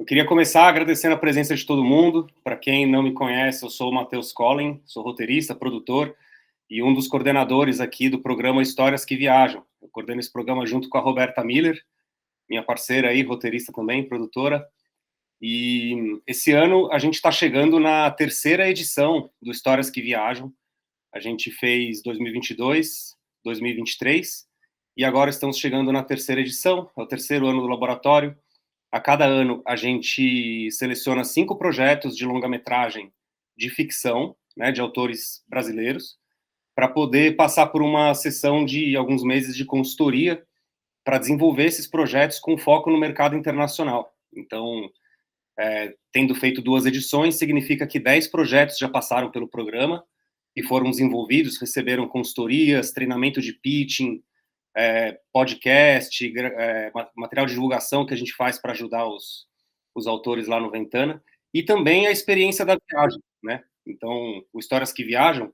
Eu queria começar agradecendo a presença de todo mundo. Para quem não me conhece, eu sou o Matheus Collin, sou roteirista, produtor e um dos coordenadores aqui do programa Histórias que Viajam. Eu coordeno esse programa junto com a Roberta Miller, minha parceira aí, roteirista também, produtora. E esse ano a gente está chegando na terceira edição do Histórias que Viajam. A gente fez 2022, 2023 e agora estamos chegando na terceira edição, é o terceiro ano do laboratório. A cada ano a gente seleciona 5 projetos de longa-metragem de ficção, né, de autores brasileiros, para poder passar por uma sessão de alguns meses de consultoria para desenvolver esses projetos com foco no mercado internacional. Então, tendo feito 2 edições, significa que 10 projetos já passaram pelo programa e foram desenvolvidos, receberam consultorias, treinamento de pitching, podcast, material de divulgação que a gente faz para ajudar os autores lá no Ventana, e também a experiência da viagem, né? Então, o Histórias que Viajam,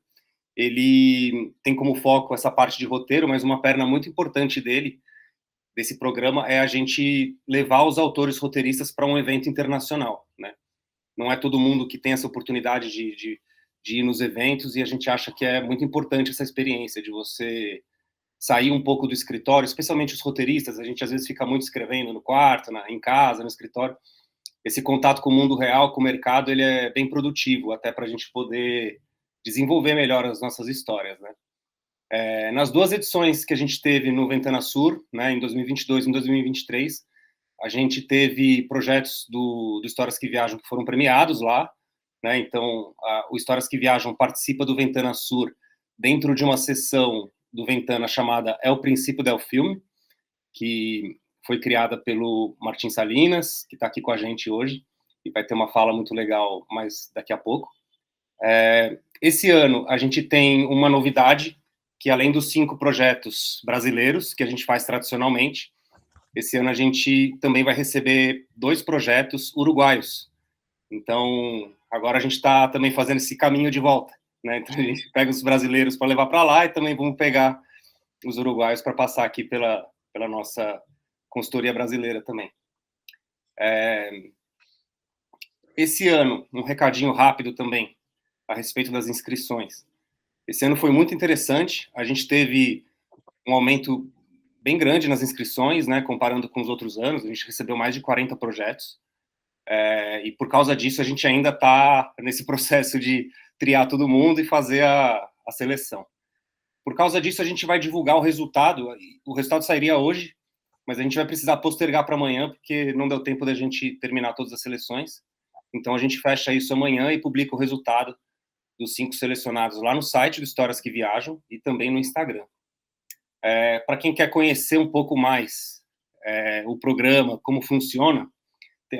ele tem como foco essa parte de roteiro, mas uma perna muito importante desse programa, é a gente levar os autores roteiristas para um evento internacional, né? Não é todo mundo que tem essa oportunidade de ir nos eventos, e a gente acha que é muito importante essa experiência de você sair um pouco do escritório, especialmente os roteiristas. A gente às vezes fica muito escrevendo no quarto, em casa, no escritório. Esse contato com o mundo real, com o mercado, ele é bem produtivo, até para a gente poder desenvolver melhor as nossas histórias, né? Nas 2 edições que a gente teve no Ventana Sur, né, em 2022 e em 2023, a gente teve projetos do Histórias que Viajam que foram premiados lá, né? Então, o Histórias que Viajam participa do Ventana Sur dentro de uma sessão do Ventana chamada É o Princípio del Filme, que foi criada pelo Martin Salinas, que está aqui com a gente hoje, e vai ter uma fala muito legal mais daqui a pouco. Esse ano a gente tem uma novidade, que além dos 5 projetos brasileiros que a gente faz tradicionalmente, esse ano a gente também vai receber 2 projetos uruguaios. Então, agora a gente está também fazendo esse caminho de volta, né? Então, a gente pega os brasileiros para levar para lá e também vamos pegar os uruguaios para passar aqui pela nossa consultoria brasileira também. Esse ano, um recadinho rápido também a respeito das inscrições. Esse ano foi muito interessante, a gente teve um aumento bem grande nas inscrições, né, comparando com os outros anos. A gente recebeu mais de 40 projetos, e por causa disso a gente ainda está nesse processo de triar todo mundo e fazer a seleção. Por causa disso, a gente vai divulgar o resultado sairia hoje, mas a gente vai precisar postergar para amanhã, porque não deu tempo da gente terminar todas as seleções. Então a gente fecha isso amanhã e publica o resultado dos 5 selecionados lá no site do Histórias que Viajam e também no Instagram. Para quem quer conhecer um pouco mais o programa, como funciona,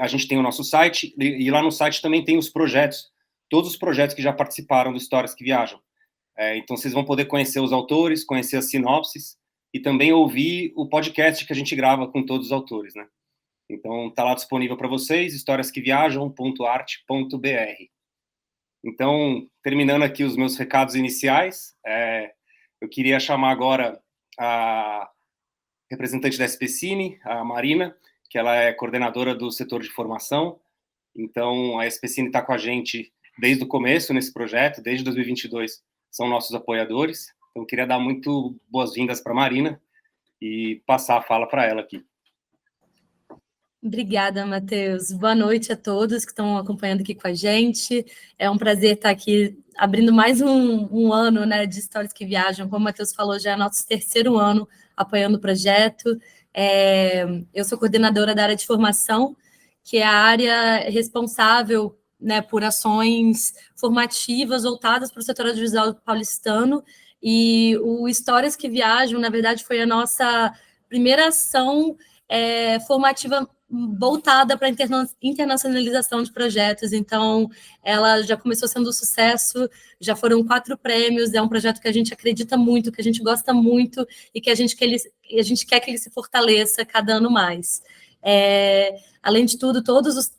a gente tem o nosso site, e lá no site também tem os projetos, todos os projetos que já participaram do Histórias que Viajam. Então vocês vão poder conhecer os autores, conhecer as sinopses e também ouvir o podcast que a gente grava com todos os autores, né? Então está lá disponível para vocês, historiasqueviajam.arte.br. Então, terminando aqui os meus recados iniciais, eu queria chamar agora a representante da SPCine, a Marina, que ela é coordenadora do setor de formação. Então, a SPCine está com a gente desde o começo nesse projeto, desde 2022, são nossos apoiadores. Então, eu queria dar muito boas-vindas para a Marina e passar a fala para ela aqui. Obrigada, Matheus. Boa noite a todos que estão acompanhando aqui com a gente. É um prazer estar aqui abrindo mais um ano, né, de Histórias que Viajam. Como o Matheus falou, já é nosso terceiro ano apoiando o projeto. Eu sou coordenadora da área de formação, que é a área responsável, né, por ações formativas voltadas para o setor audiovisual paulistano. E o Histórias que Viajam, na verdade, foi a nossa primeira ação formativa voltada para a internacionalização de projetos. Então, ela já começou sendo um sucesso, já foram 4 prêmios, é um projeto que a gente acredita muito, que a gente gosta muito e que a gente quer que ele se fortaleça cada ano mais. Além de tudo, todos os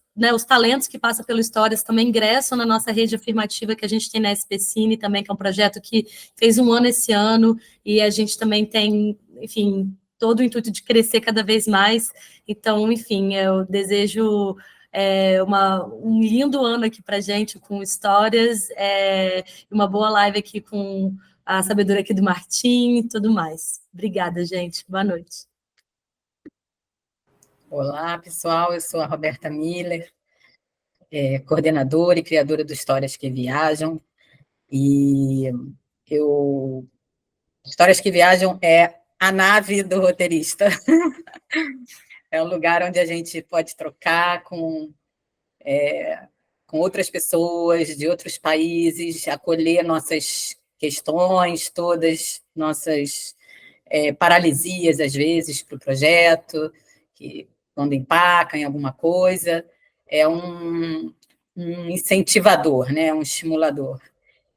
talentos que passam pelo Histórias também ingressam na nossa rede afirmativa que a gente tem na SPCine também, que é um projeto que fez 1 ano esse ano, e a gente também tem, enfim, todo o intuito de crescer cada vez mais. Então, enfim, eu desejo Um lindo ano aqui para a gente, com histórias, uma boa live aqui com a sabedoria aqui do Martim e tudo mais. Obrigada, gente. Boa noite. Olá, pessoal. Eu sou a Roberta Miller, coordenadora e criadora do Histórias que Viajam. E Histórias que Viajam é a nave do roteirista. É um lugar onde a gente pode trocar com outras pessoas de outros países, acolher nossas questões todas, nossas paralisias, às vezes, para o projeto, que quando empaca em alguma coisa, é um incentivador, né? Um estimulador.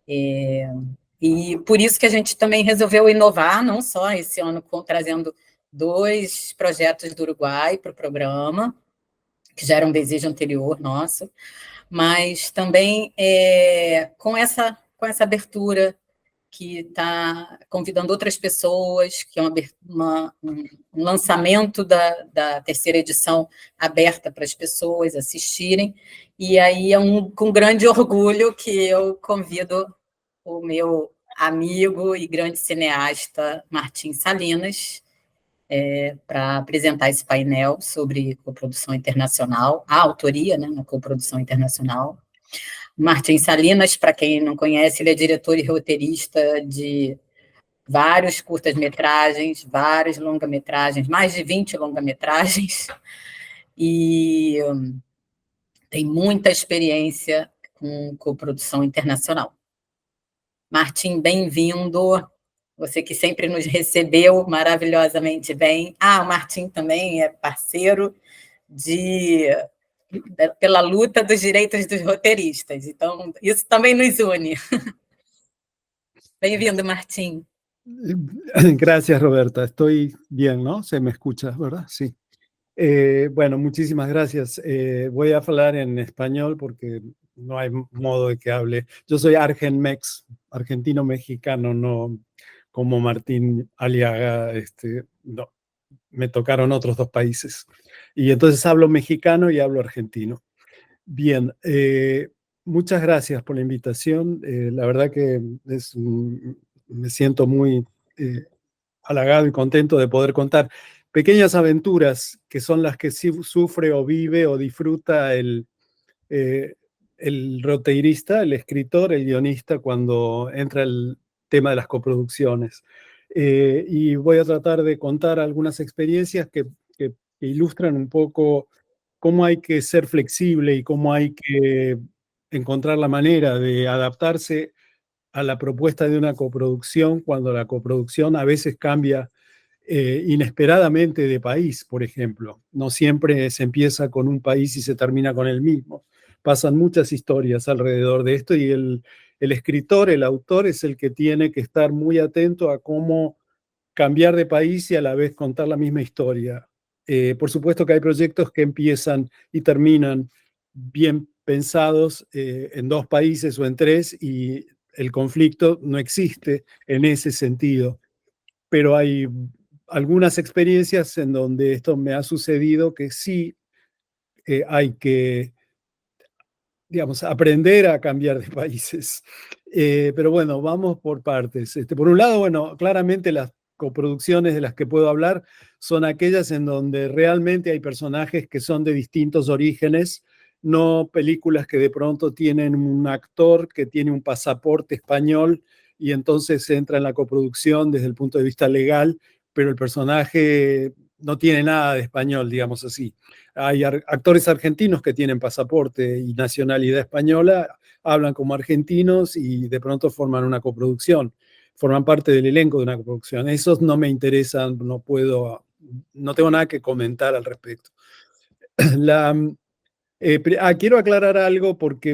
E por isso que a gente também resolveu inovar, não só esse ano trazendo 2 projetos do Uruguai para o programa, que já era um desejo anterior nosso, mas também com essa abertura que está convidando outras pessoas, que é um lançamento da terceira edição aberta para as pessoas assistirem, e aí é com grande orgulho que eu convido o meu amigo e grande cineasta Martim Salinas para apresentar esse painel sobre coprodução internacional, a autoria, né, na coprodução internacional. Martim Salinas, para quem não conhece, ele é diretor e roteirista de vários curtas-metragens, vários longa-metragens, mais de 20 longa-metragens, e tem muita experiência com coprodução internacional. Martim, bem-vindo. Você que sempre nos recebeu maravilhosamente bem. O Martim também é parceiro pela luta dos direitos dos roteiristas. Então, isso também nos une. Bem-vindo, Martín. Gracias, Roberta. Estoy bien, ¿no? Se me escucha, ¿verdad? Sí. Bueno, muchísimas gracias. Voy a hablar en español porque no hay modo de que hable. Yo soy Argenmex, argentino-mexicano, no como Martín Aliaga. No, me tocaron otros 2 países. Y entonces hablo mexicano y hablo argentino. Bien, muchas gracias por la invitación. La verdad que me siento muy halagado y contento de poder contar pequeñas aventuras que son las que sufre o vive o disfruta el roteirista, el escritor, el guionista cuando entra el tema de las coproducciones. Y voy a tratar de contar algunas experiencias que ilustran un poco cómo hay que ser flexible y cómo hay que encontrar la manera de adaptarse a la propuesta de una coproducción cuando la coproducción a veces cambia inesperadamente de país, por ejemplo. No siempre se empieza con un país y se termina con el mismo. Pasan muchas historias alrededor de esto y el escritor, el autor, es el que tiene que estar muy atento a cómo cambiar de país y a la vez contar la misma historia. Por supuesto que hay proyectos que empiezan y terminan bien pensados en 2 países o en 3 y el conflicto no existe en ese sentido. Pero hay algunas experiencias en donde esto me ha sucedido que sí hay que, digamos, aprender a cambiar de países. Pero bueno, vamos por partes. Por un lado, bueno, claramente las coproducciones de las que puedo hablar son aquellas en donde realmente hay personajes que son de distintos orígenes, no películas que de pronto tienen un actor que tiene un pasaporte español y entonces entra en la coproducción desde el punto de vista legal, pero el personaje no tiene nada de español, digamos así. Hay actores argentinos que tienen pasaporte y nacionalidad española, hablan como argentinos y de pronto forman una coproducción, forman parte del elenco de una coproducción. Esos no me interesan, no tengo nada que comentar al respecto. Quiero aclarar algo porque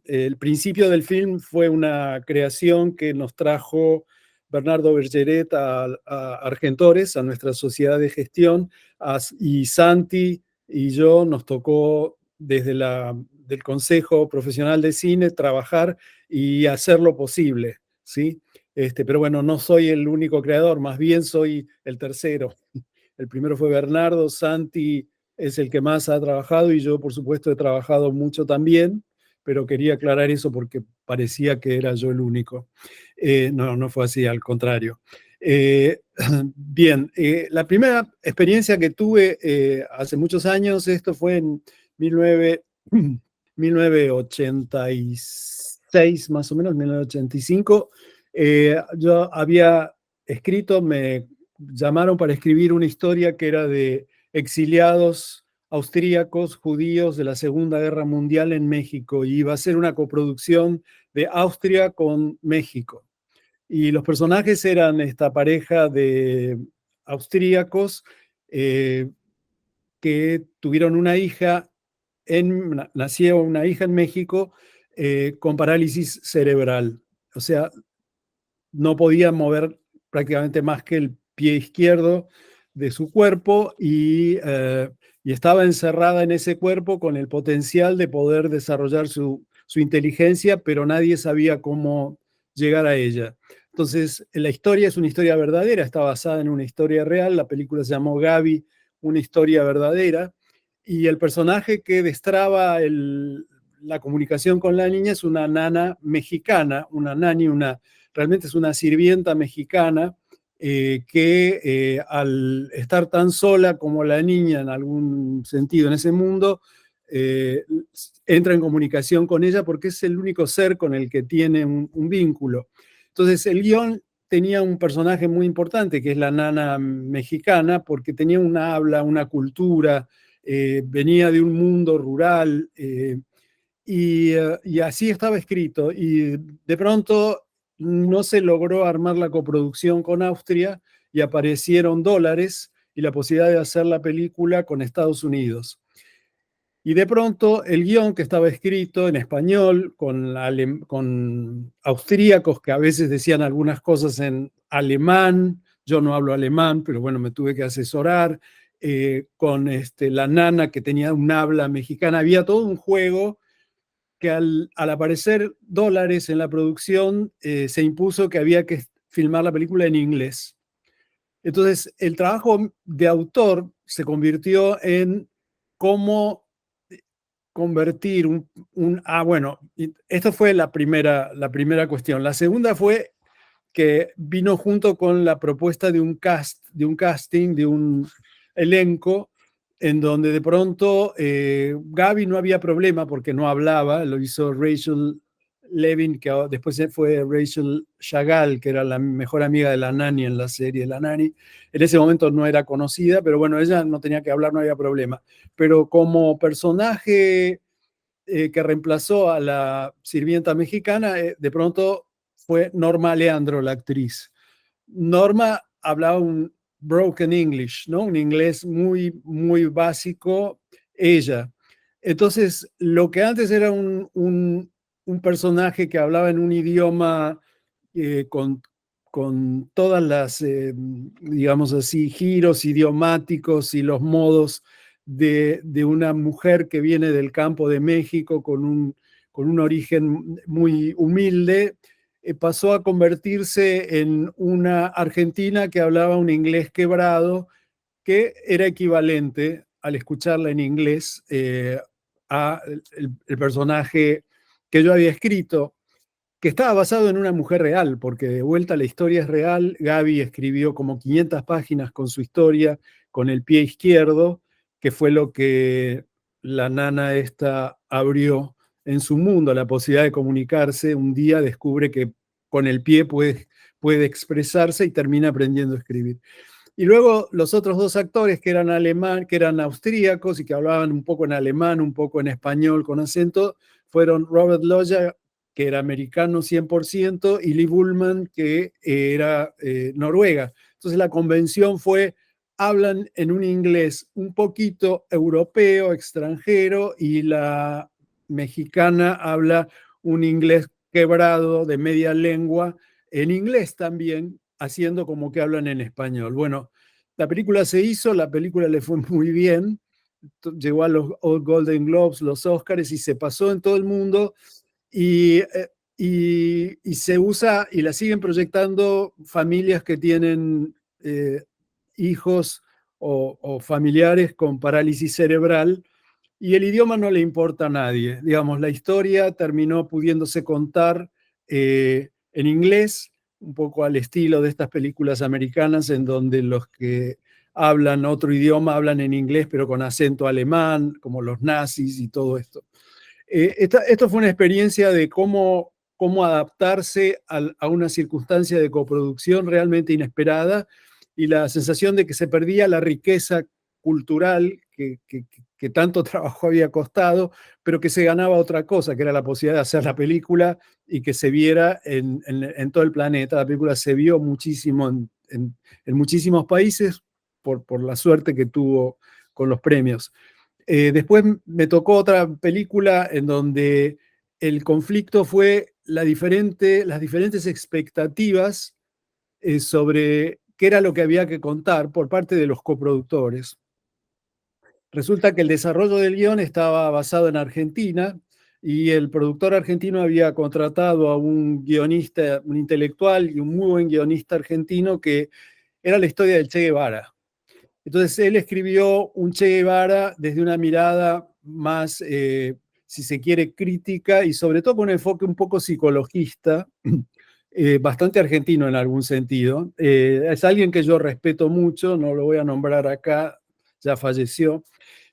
el principio del film fue una creación que nos trajo Bernardo Bergeret a Argentores, a nuestra sociedad de gestión, y Santi y yo nos tocó desde del Consejo Profesional de Cine trabajar y hacer lo posible, ¿sí? Pero bueno, no soy el único creador, más bien soy el tercero. El primero fue Bernardo, Santi es el que más ha trabajado y yo, por supuesto, he trabajado mucho también, pero quería aclarar eso porque parecía que era yo el único. No, no fue así, al contrario. Bien, la primera experiencia que tuve hace muchos años, esto fue en 1986, más o menos, 1985. Yo había escrito, me llamaron para escribir una historia que era de exiliados austríacos judíos de la Segunda Guerra Mundial en México, y iba a ser una coproducción de Austria con México. Y los personajes eran esta pareja de austríacos que tuvieron una hija, nació una hija en México con parálisis cerebral. O sea, no podía mover prácticamente más que el pie izquierdo de su cuerpo y estaba encerrada en ese cuerpo con el potencial de poder desarrollar su inteligencia, pero nadie sabía cómo llegar a ella. Entonces, la historia es una historia verdadera, está basada en una historia real, la película se llamó Gaby, una historia verdadera, y el personaje que destraba la comunicación con la niña es una nana mexicana, una nani, realmente es una sirvienta mexicana que al estar tan sola como la niña en algún sentido en ese mundo, entra en comunicación con ella porque es el único ser con el que tiene un vínculo. Entonces el guión tenía un personaje muy importante que es la nana mexicana porque tenía una habla, una cultura, venía de un mundo rural, y así estaba escrito. Y de pronto no se logró armar la coproducción con Austria y aparecieron dólares y la posibilidad de hacer la película con Estados Unidos. Y de pronto el guión que estaba escrito en español, con austríacos que a veces decían algunas cosas en alemán, yo no hablo alemán, pero bueno, me tuve que asesorar, con la nana que tenía un habla mexicana, había todo un juego que al aparecer dólares en la producción, se impuso que había que filmar la película en inglés. Entonces, el trabajo de autor se convirtió en cómo convertir bueno, esto fue la primera cuestión. La segunda fue que vino junto con la propuesta de un casting, de un elenco, en donde de pronto Gaby no había problema porque no hablaba, lo hizo Rachel Levin, que después fue Rachel Chagall, que era la mejor amiga de la Nani en la serie La Nani. En ese momento no era conocida, pero bueno, ella no tenía que hablar, no había problema. Pero como personaje que reemplazó a la sirvienta mexicana, de pronto fue Norma Leandro, la actriz. Norma hablaba un broken English, ¿no? Un inglés muy, muy básico, ella. Entonces, lo que antes era un personaje que hablaba en un idioma con todas las, digamos así, giros idiomáticos y los modos de una mujer que viene del campo de México con un origen muy humilde, pasó a convertirse en una argentina que hablaba un inglés quebrado, que era equivalente al escucharla en inglés a el personaje que yo había escrito, que estaba basado en una mujer real, porque de vuelta la historia es real. Gaby escribió como 500 páginas con su historia, con el pie izquierdo, que fue lo que la nana esta abrió en su mundo, la posibilidad de comunicarse. Un día descubre que con el pie puede expresarse y termina aprendiendo a escribir. Y luego los otros dos actores que eran que eran austríacos y que hablaban un poco en alemán, un poco en español con acento, fueron Robert Loggia, que era americano 100%, y Lee Bullman, que era noruega. Entonces la convención fue, hablan en un inglés un poquito europeo, extranjero, y la mexicana habla un inglés quebrado de media lengua, en inglés también, haciendo como que hablan en español. Bueno, la película se hizo, la película le fue muy bien, llegó a los Golden Globes, los Oscars, y se pasó en todo el mundo, y se usa y la siguen proyectando familias que tienen hijos o familiares con parálisis cerebral, y el idioma no le importa a nadie. Digamos, la historia terminó pudiéndose contar en inglés, un poco al estilo de estas películas americanas en donde los que hablan otro idioma hablan en inglés pero con acento alemán, como los nazis y todo esto. Esto fue una experiencia de cómo adaptarse a una circunstancia de coproducción realmente inesperada, y la sensación de que se perdía la riqueza cultural que tanto trabajo había costado, pero que se ganaba otra cosa, que era la posibilidad de hacer la película y que se viera en todo el planeta. La película se vio muchísimo en muchísimos países por la suerte que tuvo con los premios. Después me tocó otra película en donde el conflicto fue las diferentes expectativas sobre qué era lo que había que contar por parte de los coproductores. Resulta que el desarrollo del guión estaba basado en Argentina, y el productor argentino había contratado a un guionista, un intelectual y un muy buen guionista argentino, que era la historia del Che Guevara. Entonces él escribió un Che Guevara desde una mirada más, si se quiere, crítica, y sobre todo con un enfoque un poco psicologista, bastante argentino en algún sentido. Es alguien que yo respeto mucho, no lo voy a nombrar acá, ya falleció,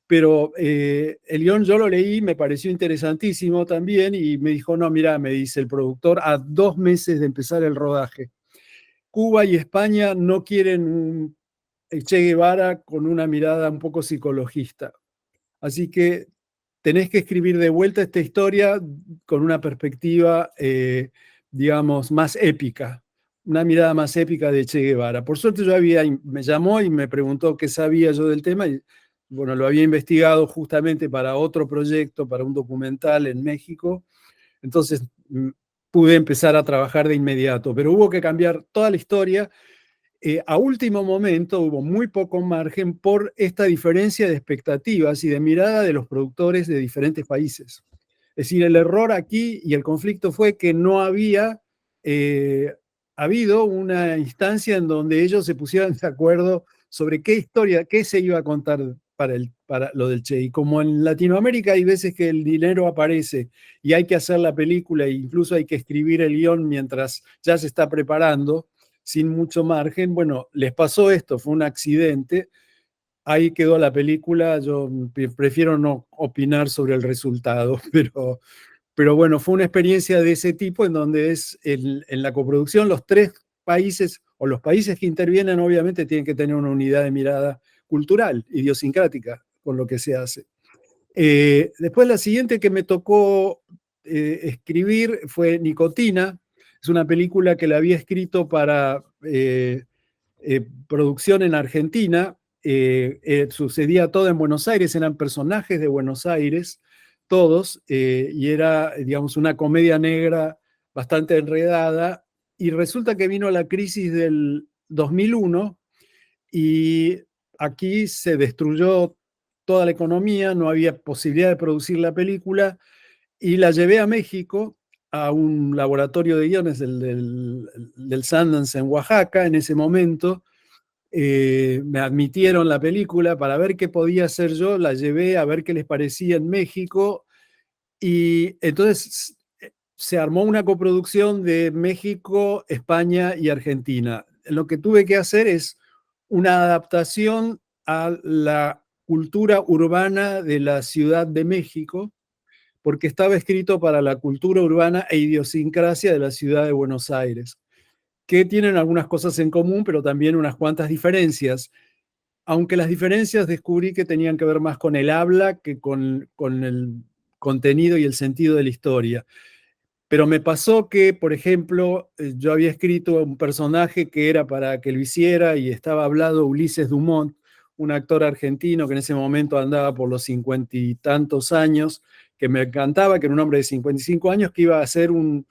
pero el guión yo lo leí, me pareció interesantísimo también, y me dijo, no, mira, me dice el productor, a 2 meses de empezar el rodaje, Cuba y España no quieren un Che Guevara con una mirada un poco psicologista. Así que tenés que escribir de vuelta esta historia con una perspectiva, digamos, más épica, una mirada más épica de Che Guevara. Por suerte me llamó y me preguntó qué sabía yo del tema, y bueno, lo había investigado justamente para otro proyecto, para un documental en México. Entonces pude empezar a trabajar de inmediato, pero hubo que cambiar toda la historia. A último momento hubo muy poco margen por esta diferencia de expectativas y de mirada de los productores de diferentes países. Es decir, el error aquí y el conflicto fue que no había habido una instancia en donde ellos se pusieran de acuerdo sobre qué historia, qué se iba a contar para lo del Che. Y como en Latinoamérica hay veces que el dinero aparece y hay que hacer la película e incluso hay que escribir el guión mientras ya se está preparando, sin mucho margen, bueno, les pasó esto, fue un accidente, ahí quedó la película. Yo prefiero no opinar sobre el resultado, pero bueno, fue una experiencia de ese tipo en donde en la coproducción los 3 países, o los países que intervienen, obviamente tienen que tener una unidad de mirada cultural, idiosincrática, con lo que se hace. Después la siguiente que me tocó escribir fue Nicotina. Es una película que la había escrito para producción en Argentina. Sucedía todo en Buenos Aires, eran personajes de Buenos Aires, todos, y era, digamos, una comedia negra bastante enredada. Y resulta que vino la crisis del 2001 y aquí se destruyó toda la economía, no había posibilidad de producir la película, y la llevé a México, a un laboratorio de guiones del Sundance en Oaxaca en ese momento. Me admitieron la película para ver qué podía hacer yo, la llevé a ver qué les parecía en México, y entonces se armó una coproducción de México, España y Argentina. Lo que tuve que hacer es una adaptación a la cultura urbana de la Ciudad de México, porque estaba escrito para la cultura urbana e idiosincrasia de la ciudad de Buenos Aires, que tienen algunas cosas en común, pero también unas cuantas diferencias, aunque las diferencias descubrí que tenían que ver más con el habla que con el contenido y el sentido de la historia. Pero me pasó que, por ejemplo, yo había escrito un personaje que era para que lo hiciera y estaba hablado Ulises Dumont, un actor argentino que en ese momento andaba por los 50 y tantos años, que me encantaba, que era un hombre de 55 años, que iba a ser un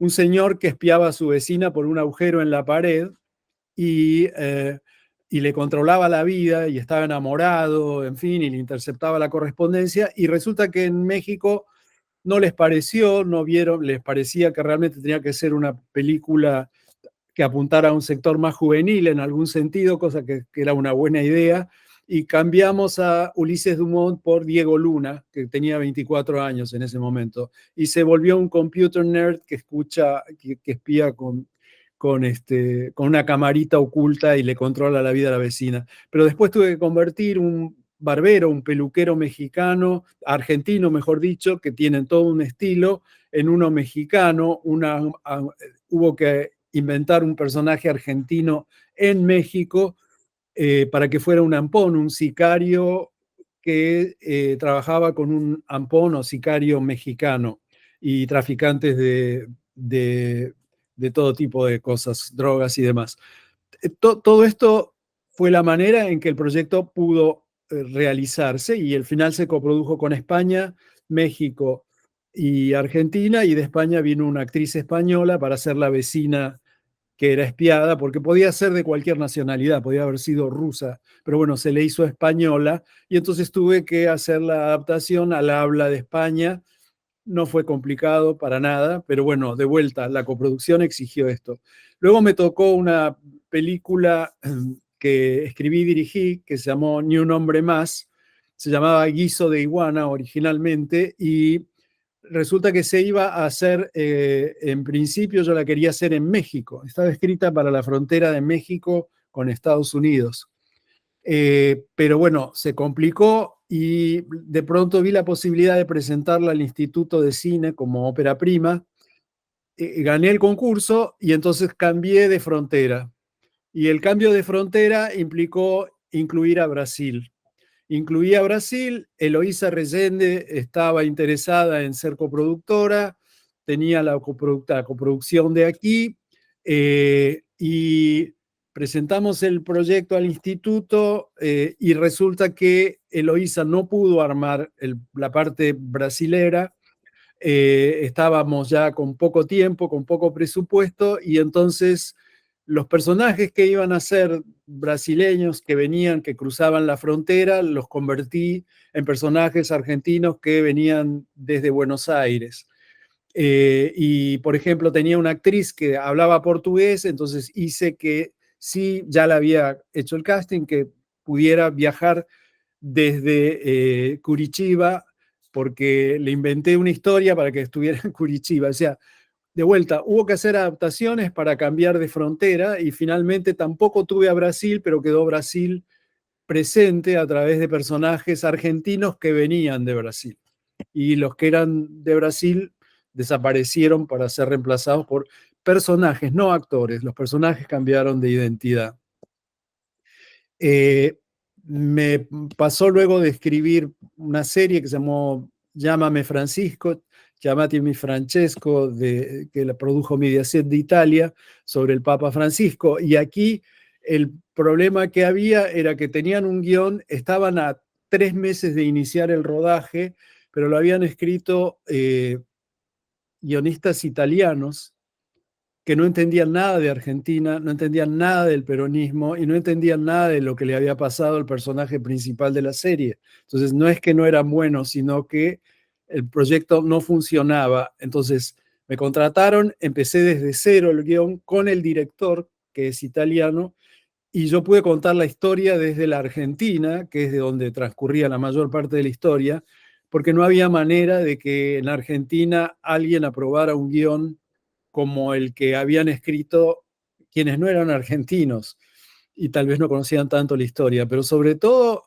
señor que espiaba a su vecina por un agujero en la pared y le controlaba la vida y estaba enamorado, en fin, y le interceptaba la correspondencia. Y resulta que en México no les pareció, no vieron, les parecía que realmente tenía que ser una película que apuntara a un sector más juvenil en algún sentido, cosa que era una buena idea, y cambiamos a Ulises Dumont por Diego Luna, que tenía 24 años en ese momento, y se volvió un computer nerd que escucha, que espía con una camarita oculta y le controla la vida a la vecina. Pero después tuve que convertir un barbero, un peluquero mexicano, argentino mejor dicho, que tienen todo un estilo, en uno mexicano. Hubo que inventar un personaje argentino en México para que fuera un ampón, un sicario que trabajaba con un ampón o sicario mexicano y traficantes de todo tipo de cosas, drogas y demás. Todo esto fue la manera en que el proyecto pudo realizarse, y al final se coprodujo con España, México y Argentina, y de España vino una actriz española para ser la vecina que era espiada, porque podía ser de cualquier nacionalidad, podía haber sido rusa, pero bueno, se le hizo española, y entonces tuve que hacer la adaptación al habla de España. No fue complicado para nada, pero bueno, de vuelta, la coproducción exigió esto. Luego me tocó una película que escribí y dirigí, que se llamó Ni un hombre más, se llamaba Guiso de iguana originalmente, y resulta que se iba a hacer, en principio yo la quería hacer en México, estaba escrita para la frontera de México con Estados Unidos. Pero bueno, se complicó y de pronto vi la posibilidad de presentarla al Instituto de Cine como ópera prima. Gané el concurso y entonces cambié de frontera. Y el cambio de frontera implicó incluir a Brasil. Incluía a Brasil, Eloísa Resende estaba interesada en ser coproductora, tenía la coproducción de aquí, y presentamos el proyecto al instituto, y resulta que Eloísa no pudo armar la parte brasilera. Estábamos ya con poco tiempo, con poco presupuesto, y entonces los personajes que iban a ser brasileños que venían, que cruzaban la frontera, los convertí en personajes argentinos que venían desde Buenos Aires. Y, por ejemplo, tenía una actriz que hablaba portugués, entonces hice que sí, ya la había hecho el casting, que pudiera viajar desde Curitiba, porque le inventé una historia para que estuviera en Curitiba. O sea, de vuelta, hubo que hacer adaptaciones para cambiar de frontera, y finalmente tampoco tuve a Brasil, pero quedó Brasil presente a través de personajes argentinos que venían de Brasil. Y los que eran de Brasil desaparecieron para ser reemplazados por personajes, no actores. Los personajes cambiaron de identidad. Me pasó luego de escribir una serie que se llamó Llámame Francisco, Chiamatemi Francesco, que la produjo Mediaset de Italia, sobre el Papa Francisco. Y aquí el problema que había era que tenían un guión, estaban a 3 meses de iniciar el rodaje, pero lo habían escrito guionistas italianos que no entendían nada de Argentina, no entendían nada del peronismo y no entendían nada de lo que le había pasado al personaje principal de la serie. Entonces, no es que no eran buenos, sino que el proyecto no funcionaba. Entonces, me contrataron, empecé desde cero el guión con el director, que es italiano, y yo pude contar la historia desde la Argentina, que es de donde transcurría la mayor parte de la historia, porque no había manera de que en Argentina alguien aprobara un guión como el que habían escrito quienes no eran argentinos y tal vez no conocían tanto la historia, pero sobre todo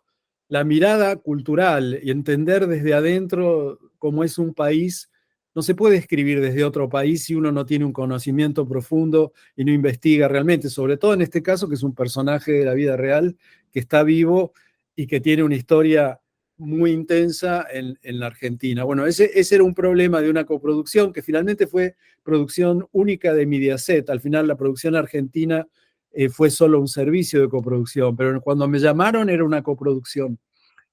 la mirada cultural y entender desde adentro cómo es un país. No se puede escribir desde otro país si uno no tiene un conocimiento profundo y no investiga realmente, sobre todo en este caso, que es un personaje de la vida real que está vivo y que tiene una historia muy intensa en la Argentina. Bueno, ese era un problema de una coproducción que finalmente fue producción única de Mediaset. Al final la producción argentina fue solo un servicio de coproducción, pero cuando me llamaron era una coproducción.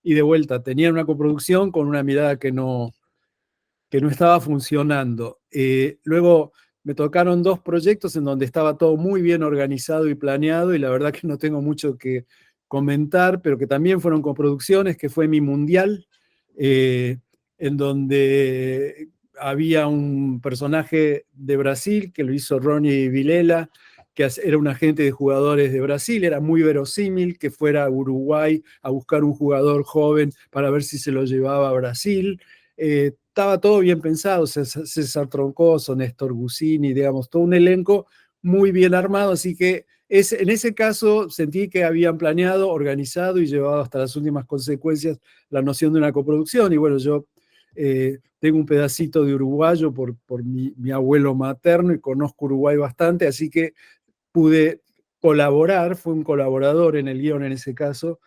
Y de vuelta, tenían una coproducción con una mirada que no estaba funcionando. Luego me tocaron 2 proyectos en donde estaba todo muy bien organizado y planeado, y la verdad que no tengo mucho que comentar, pero que también fueron coproducciones, que fue Mi Mundial, en donde había un personaje de Brasil que lo hizo Ronnie Vilela, que era un agente de jugadores de Brasil, era muy verosímil que fuera a Uruguay a buscar un jugador joven para ver si se lo llevaba a Brasil. Estaba todo bien pensado, César Troncoso, Néstor Gusini, digamos, todo un elenco muy bien armado, así que en ese caso sentí que habían planeado, organizado y llevado hasta las últimas consecuencias la noción de una coproducción. Y bueno, yo tengo un pedacito de uruguayo por mi abuelo materno y conozco Uruguay bastante, así que pude colaborar, fue un colaborador en el guión en ese caso,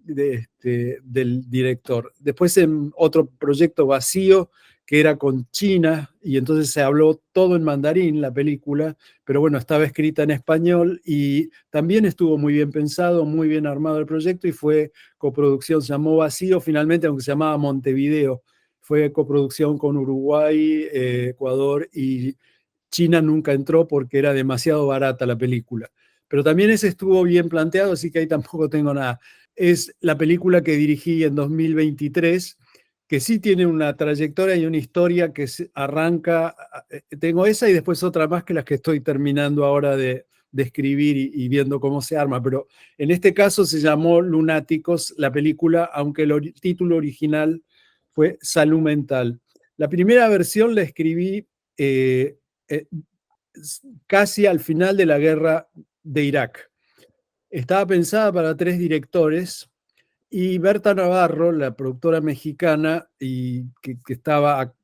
del director. Después en otro proyecto Vacío, que era con China, y entonces se habló todo en mandarín, la película, pero bueno, estaba escrita en español y también estuvo muy bien pensado, muy bien armado el proyecto y fue coproducción, se llamó Vacío finalmente, aunque se llamaba Montevideo. Fue coproducción con Uruguay, Ecuador y China nunca entró porque era demasiado barata la película. Pero también ese estuvo bien planteado, así que ahí tampoco tengo nada. Es la película que dirigí en 2023, que sí tiene una trayectoria y una historia que arranca, tengo esa y después otra más que las que estoy terminando ahora de escribir y viendo cómo se arma, pero en este caso se llamó Lunáticos la película, aunque el título original fue Salud Mental. La primera versión la escribí eh, casi al final de la guerra de Irak. Estaba pensada para 3 directores y Berta Navarro, la productora mexicana, y que estaba,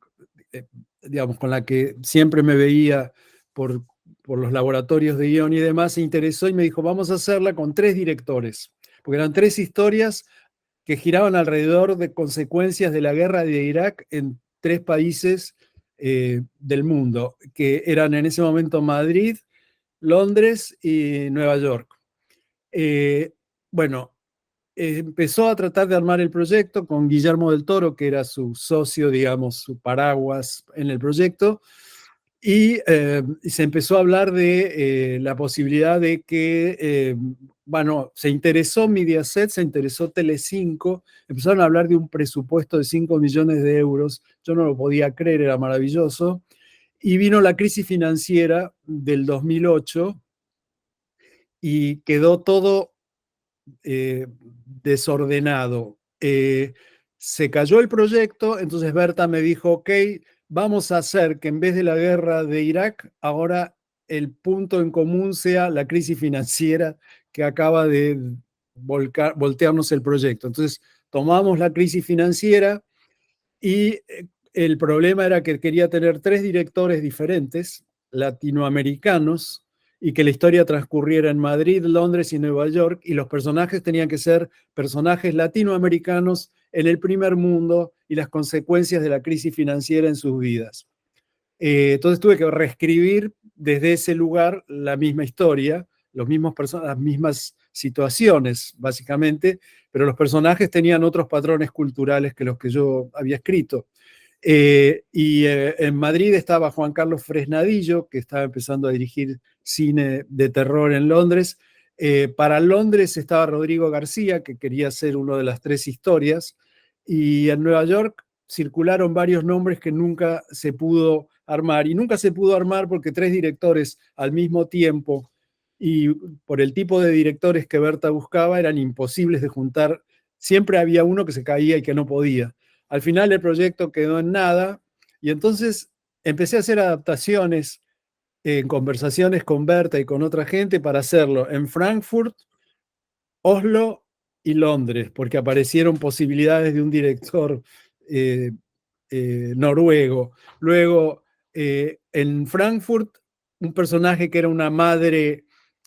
digamos, con la que siempre me veía por los laboratorios de guión y demás, se interesó y me dijo, vamos a hacerla con 3 directores, porque eran 3 historias que giraban alrededor de consecuencias de la guerra de Irak en 3 países del mundo, que eran en ese momento Madrid, Londres y Nueva York. Bueno, empezó a tratar de armar el proyecto con Guillermo del Toro, que era su socio, digamos, su paraguas en el proyecto, y se empezó a hablar de la posibilidad de que, bueno, se interesó Mediaset, se interesó Telecinco, empezaron a hablar de un presupuesto de 5 millones de euros, yo no lo podía creer, era maravilloso, y vino la crisis financiera del 2008 y quedó todo desordenado. Se cayó el proyecto, entonces Berta me dijo, ok, vamos a hacer que en vez de la guerra de Irak, ahora el punto en común sea la crisis financiera que acaba de voltearnos el proyecto. Entonces tomamos la crisis financiera y el problema era que quería tener 3 directores diferentes, latinoamericanos, y que la historia transcurriera en Madrid, Londres y Nueva York, y los personajes tenían que ser personajes latinoamericanos en el primer mundo y las consecuencias de la crisis financiera en sus vidas. Entonces tuve que reescribir desde ese lugar la misma historia, las mismas situaciones, básicamente, pero los personajes tenían otros patrones culturales que los que yo había escrito. En Madrid estaba Juan Carlos Fresnadillo, que estaba empezando a dirigir cine de terror en Londres. Para Londres estaba Rodrigo García, que quería ser uno de las 3 historias. Y en Nueva York circularon varios nombres que nunca se pudo armar. Y nunca se pudo armar porque 3 directores al mismo tiempo y por el tipo de directores que Berta buscaba eran imposibles de juntar. Siempre había uno que se caía y que no podía. Al final el proyecto quedó en nada y entonces empecé a hacer adaptaciones en conversaciones con Berta y con otra gente para hacerlo en Frankfurt, Oslo y Londres, porque aparecieron posibilidades de un director noruego. Luego, en Frankfurt, un personaje que era una madre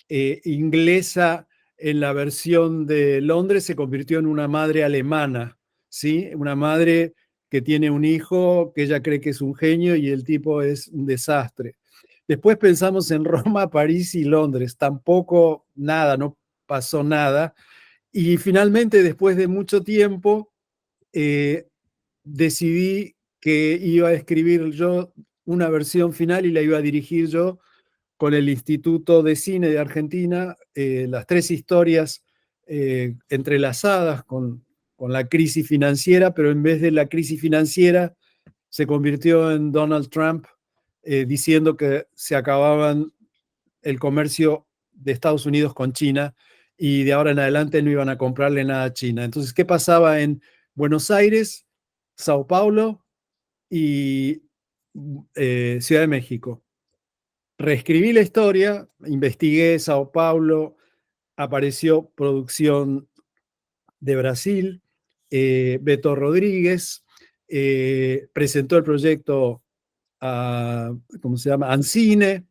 inglesa en la versión de Londres se convirtió en una madre alemana, ¿sí? Una madre que tiene un hijo que ella cree que es un genio y el tipo es un desastre. Después pensamos en Roma, París y Londres. Tampoco nada, no pasó nada. Y finalmente, después de mucho tiempo, decidí que iba a escribir yo una versión final y la iba a dirigir yo con el Instituto de Cine de Argentina, las 3 historias entrelazadas con la crisis financiera, pero en vez de la crisis financiera se convirtió en Donald Trump diciendo que se acababan el comercio de Estados Unidos con China, y de ahora en adelante no iban a comprarle nada a China. Entonces, ¿qué pasaba en Buenos Aires, Sao Paulo y Ciudad de México? Reescribí la historia, investigué Sao Paulo, apareció producción de Brasil, Beto Rodríguez presentó el proyecto a, ¿cómo se llama? Ancine.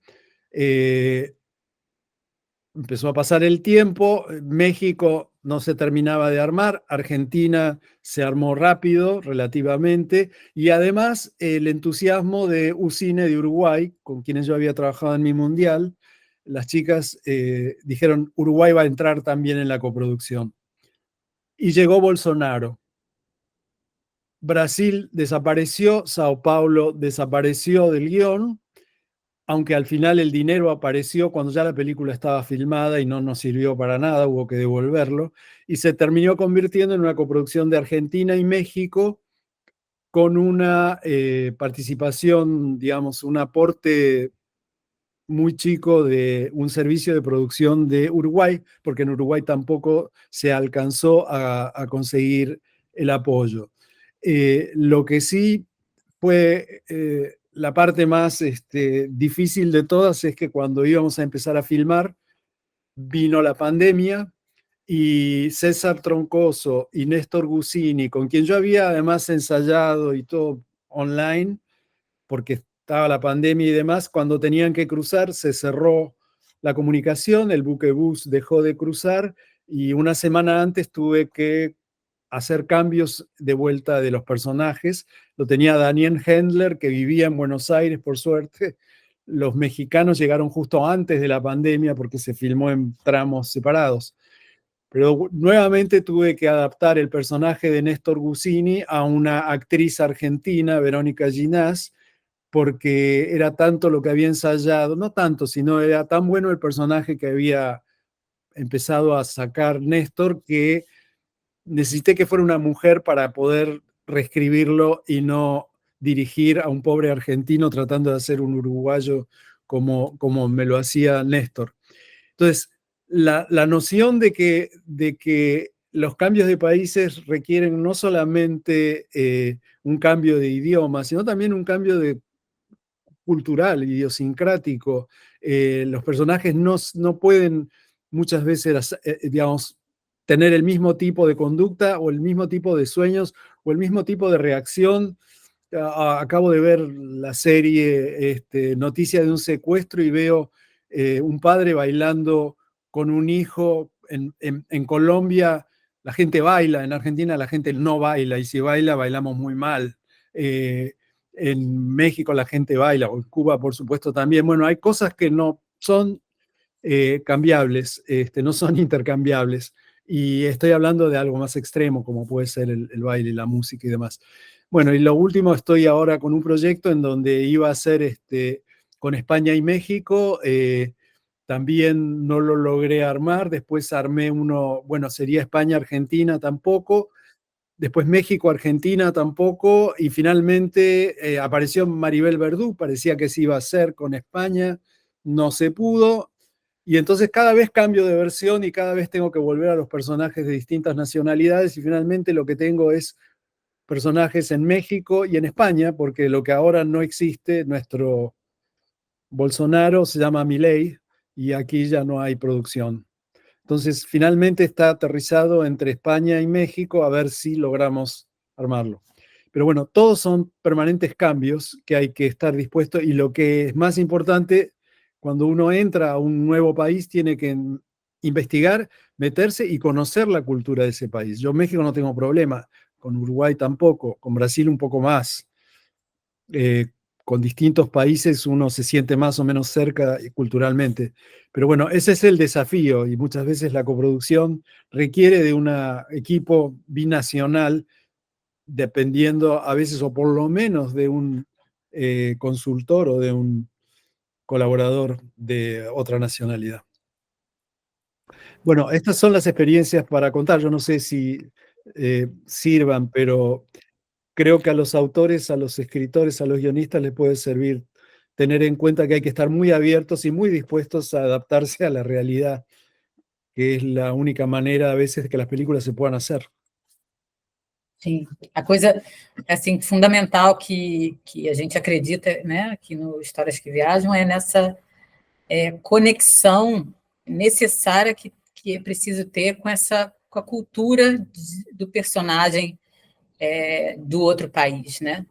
Empezó a pasar el tiempo, México no se terminaba de armar, Argentina se armó rápido, relativamente, y además el entusiasmo de UCINE de Uruguay, con quienes yo había trabajado en mi mundial, las chicas dijeron, Uruguay va a entrar también en la coproducción. Y llegó Bolsonaro. Brasil desapareció, Sao Paulo desapareció del guión, aunque al final el dinero apareció cuando ya la película estaba filmada y no nos sirvió para nada, hubo que devolverlo, y se terminó convirtiendo en una coproducción de Argentina y México con una participación, digamos, un aporte muy chico de un servicio de producción de Uruguay, porque en Uruguay tampoco se alcanzó a conseguir el apoyo. Lo que sí fue la parte más difícil de todas es que cuando íbamos a empezar a filmar, vino la pandemia y César Troncoso y Néstor Gusini, con quien yo había además ensayado y todo online, porque estaba la pandemia y demás, cuando tenían que cruzar se cerró la comunicación, el buquebús dejó de cruzar y una semana antes tuve que hacer cambios de vuelta de los personajes. Lo tenía Daniel Hendler, que vivía en Buenos Aires, por suerte. Los mexicanos llegaron justo antes de la pandemia porque se filmó en tramos separados. Pero nuevamente tuve que adaptar el personaje de Néstor Gusini a una actriz argentina, Verónica Ginás, porque era tanto lo que había ensayado, no tanto, sino era tan bueno el personaje que había empezado a sacar Néstor que necesité que fuera una mujer para poder reescribirlo y no dirigir a un pobre argentino tratando de hacer un uruguayo como me lo hacía Néstor. Entonces, la noción de que los cambios de países requieren no solamente un cambio de idioma, sino también un cambio de cultural, idiosincrático. Los personajes no pueden muchas veces, digamos, tener el mismo tipo de conducta o el mismo tipo de sueños o el mismo tipo de reacción. Acabo de ver la serie Noticia de un secuestro y veo un padre bailando con un hijo. En Colombia la gente baila, en Argentina la gente no baila, y si baila, bailamos muy mal. En México la gente baila, o en Cuba por supuesto también. Bueno, hay cosas que no son cambiables, no son intercambiables, y estoy hablando de algo más extremo como puede ser el baile, la música y demás. Bueno, y lo último, estoy ahora con un proyecto en donde iba a ser con España y México, también no lo logré armar, después armé uno, bueno, sería España-Argentina tampoco, después México-Argentina tampoco, y finalmente apareció Maribel Verdú, parecía que se iba a hacer con España, no se pudo, y entonces cada vez cambio de versión y cada vez tengo que volver a los personajes de distintas nacionalidades, y finalmente lo que tengo es personajes en México y en España, porque lo que ahora no existe, nuestro Bolsonaro se llama Milei, y aquí ya no hay producción. Entonces, finalmente está aterrizado entre España y México, a ver si logramos armarlo. Pero bueno, todos son permanentes cambios que hay que estar dispuesto, y lo que es más importante, cuando uno entra a un nuevo país, tiene que investigar, meterse y conocer la cultura de ese país. Yo en México no tengo problema, con Uruguay tampoco, con Brasil un poco más. Con distintos países uno se siente más o menos cerca culturalmente. Pero bueno, ese es el desafío, y muchas veces la coproducción requiere de un equipo binacional, dependiendo a veces, o por lo menos, de un consultor o de un colaborador de otra nacionalidad. Bueno, estas son las experiencias para contar. Yo no sé si sirvan, pero creo que a los autores, a los escritores, a los guionistas les puede servir tener en cuenta que hay que estar muy abiertos y muy dispuestos a adaptarse a la realidad, que es la única manera a veces que las películas se puedan hacer. Sim, a coisa assim fundamental que a gente acredita, né, aqui no Histórias que Viajam é nessa conexão necessária que é preciso ter com a cultura do personagem do outro país, né?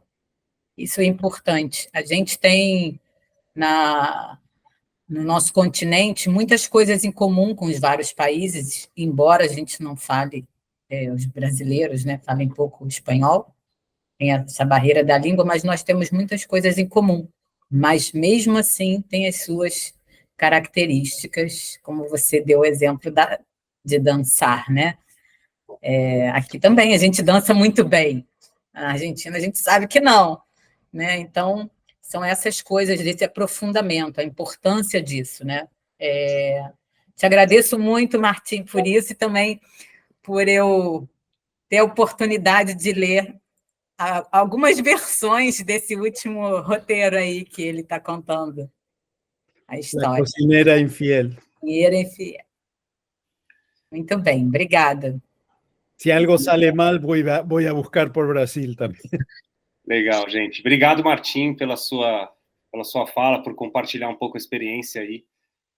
Isso é importante. A gente tem no nosso continente muitas coisas em comum com os vários países, embora a gente não fale, os brasileiros, né, falem pouco espanhol, tem essa barreira da língua, mas nós temos muitas coisas em comum. Mas, mesmo assim, tem as suas características, como você deu o exemplo de dançar, né? Aqui também a gente dança muito bem. Na Argentina a gente sabe que não, né? Então, são essas coisas, desse aprofundamento, a importância disso, né? Te agradeço muito, Martim, por isso e também por eu ter a oportunidade de ler algumas versões desse último roteiro aí que ele está contando a La história. cocinera infiel. Cozinheira Infiel. Muito bem, obrigada. Si algo sale mal, voy a buscar por Brasil también. Legal, gente. Obrigado, Martim, pela sua fala, por compartilhar um pouco a experiência aí.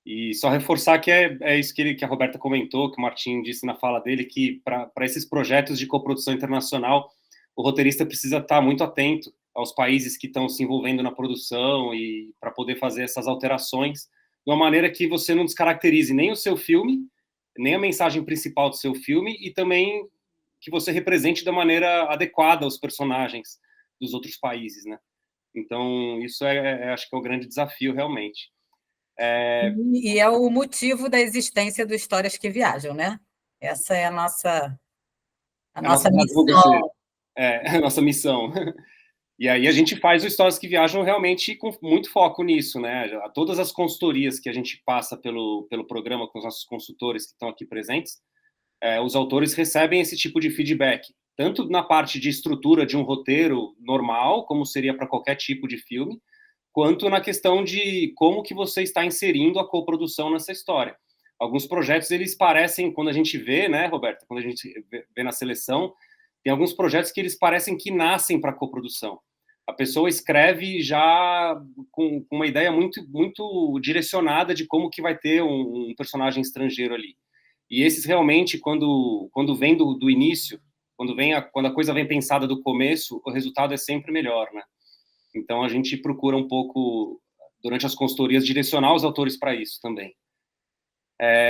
E só reforçar que é isso que a Roberta comentou, que o Martim disse na fala dele, que para esses projetos de coprodução internacional, o roteirista precisa estar muito atento aos países que estão se envolvendo na produção e para poder fazer essas alterações de uma maneira que você não descaracterize nem o seu filme, nem a mensagem principal do seu filme e também que você represente da maneira adequada os personagens dos outros países, né? Então, isso acho que é o grande desafio, realmente. E é o motivo da existência do Histórias que Viajam, né? Essa é a nossa missão. A nossa missão. E aí a gente faz o Histórias que Viajam realmente com muito foco nisso, né? Todas as consultorias que a gente passa pelo programa com os nossos consultores que estão aqui presentes, os autores recebem esse tipo de feedback, tanto na parte de estrutura de um roteiro normal, como seria para qualquer tipo de filme, quanto na questão de como que você está inserindo a coprodução nessa história. Alguns projetos, eles parecem, quando a gente vê, né, Roberta, quando a gente vê na seleção, tem alguns projetos que eles parecem que nascem para coprodução. A pessoa escreve já com uma ideia muito, muito direcionada de como que vai ter um personagem estrangeiro ali. E esses realmente, quando vem do início, quando a coisa vem pensada do começo, o resultado é sempre melhor, né? Então a gente procura um pouco, durante as consultorias, direcionar os autores para isso também.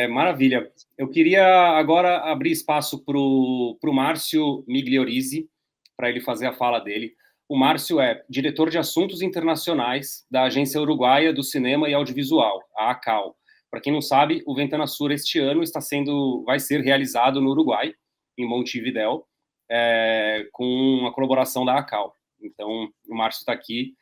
Maravilha. Eu queria agora abrir espaço para o Márcio Migliorisi, para ele fazer a fala dele. O Márcio é diretor de Assuntos Internacionais da Agência Uruguaia do Cinema e Audiovisual, a ACAL. Para quem não sabe, o Ventana Sur este ano vai ser realizado no Uruguai, em Montevidéu, com a colaboração da ACAL. Então, o Márcio está aqui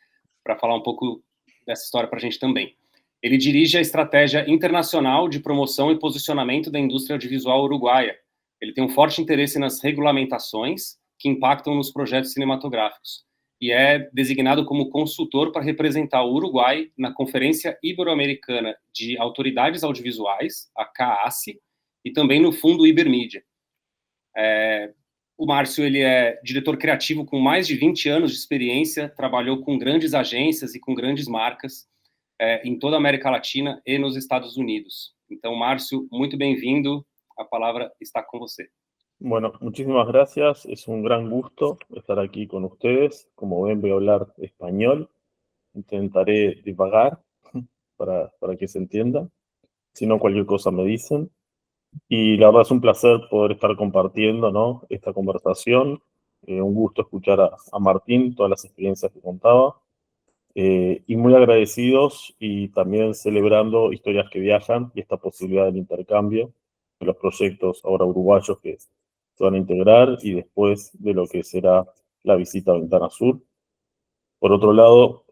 para falar um pouco dessa história para a gente também. Ele dirige a estratégia internacional de promoção e posicionamento da indústria audiovisual uruguaia. Ele tem um forte interesse nas regulamentações que impactam nos projetos cinematográficos e é designado como consultor para representar o Uruguai na Conferência Ibero-Americana de Autoridades Audiovisuais, a CAASE, e também no Fundo Ibermídia. O Márcio, ele é diretor criativo com mais de 20 anos de experiência, trabalhou com grandes agências e com grandes marcas em toda a América Latina e nos Estados Unidos. Então, Márcio, muito bem-vindo, a palavra está com você. Bueno, muchísimas gracias. Es un gran gusto estar aquí con ustedes. Como ven, voy a hablar español. Intentaré divagar para que se entienda. Si no, cualquier cosa me dicen. Y la verdad es un placer poder estar compartiendo, ¿no?, esta conversación. Un gusto escuchar a Martín, todas las experiencias que contaba. Y muy agradecidos y también celebrando Historias que Viajan y esta posibilidad del intercambio de los proyectos ahora uruguayos que se van a integrar y después de lo que será la visita a Ventana Sur. Por otro lado,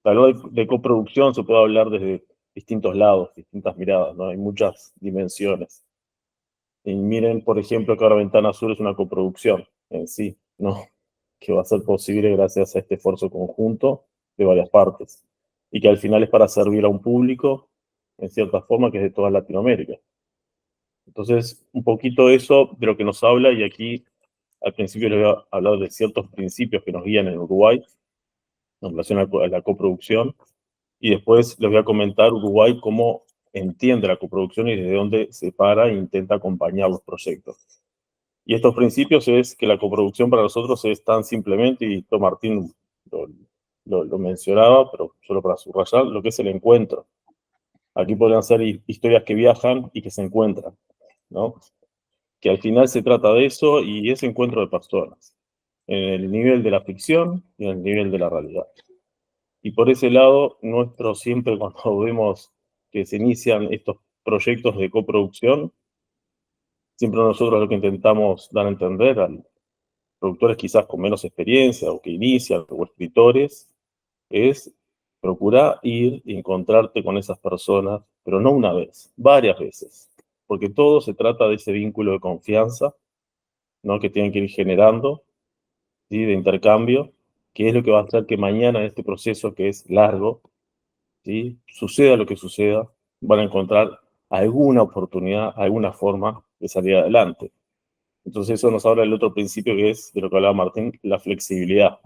hablar de coproducción se puede hablar desde distintos lados, distintas miradas, ¿no? Hay muchas dimensiones. Y miren, por ejemplo, que ahora Ventana Sur es una coproducción en sí, ¿no?, que va a ser posible gracias a este esfuerzo conjunto de varias partes, y que al final es para servir a un público, en cierta forma, que es de toda Latinoamérica. Entonces, un poquito eso de lo que nos habla, y aquí al principio les había hablado de ciertos principios que nos guían en Uruguay en relación a la coproducción, y después les voy a comentar Uruguay cómo entiende la coproducción y desde dónde se para e intenta acompañar los proyectos. Y estos principios es que la coproducción para nosotros es tan simplemente, y esto Martín lo mencionaba, pero solo para subrayar, lo que es el encuentro. Aquí podrían ser historias que viajan y que se encuentran, ¿no? Que al final se trata de eso y ese encuentro de personas, en el nivel de la ficción y en el nivel de la realidad. Y por ese lado, siempre cuando vemos que se inician estos proyectos de coproducción, siempre nosotros lo que intentamos dar a entender a productores quizás con menos experiencia o que inician, o escritores, es procurar ir y encontrarte con esas personas, pero no una vez, varias veces, porque todo se trata de ese vínculo de confianza, ¿no? Que tienen que ir generando, ¿sí? De intercambio, que es lo que va a hacer que mañana en este proceso que es largo, ¿sí? Suceda lo que suceda, van a encontrar alguna oportunidad, alguna forma de salir adelante. Entonces eso nos habla del otro principio que es, de lo que hablaba Martín, la flexibilidad.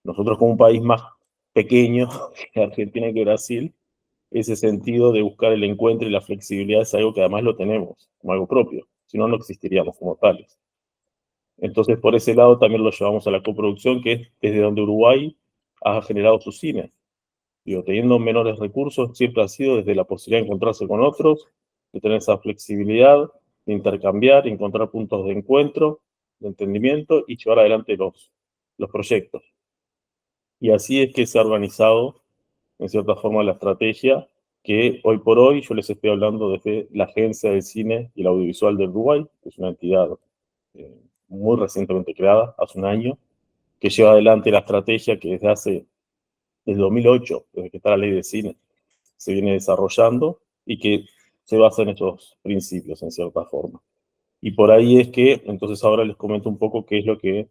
Nosotros como un país más pequeño que Argentina y que Brasil, ese sentido de buscar el encuentro y la flexibilidad es algo que además lo tenemos como algo propio, si no, no existiríamos como tales. Entonces, por ese lado también lo llevamos a la coproducción, que es desde donde Uruguay ha generado sus cines. Digo, teniendo menores recursos, siempre ha sido desde la posibilidad de encontrarse con otros, de tener esa flexibilidad, de intercambiar, encontrar puntos de encuentro, de entendimiento y llevar adelante los proyectos. Y así es que se ha organizado, en cierta forma, la estrategia que hoy por hoy yo les estoy hablando desde la Agencia del Cine y el Audiovisual de Uruguay, que es una entidad muy recientemente creada, hace un año, que lleva adelante la estrategia que desde 2008, desde que está la ley de cine, se viene desarrollando y que se basa en estos principios, en cierta forma. Y por ahí es que, entonces ahora les comento un poco qué es lo que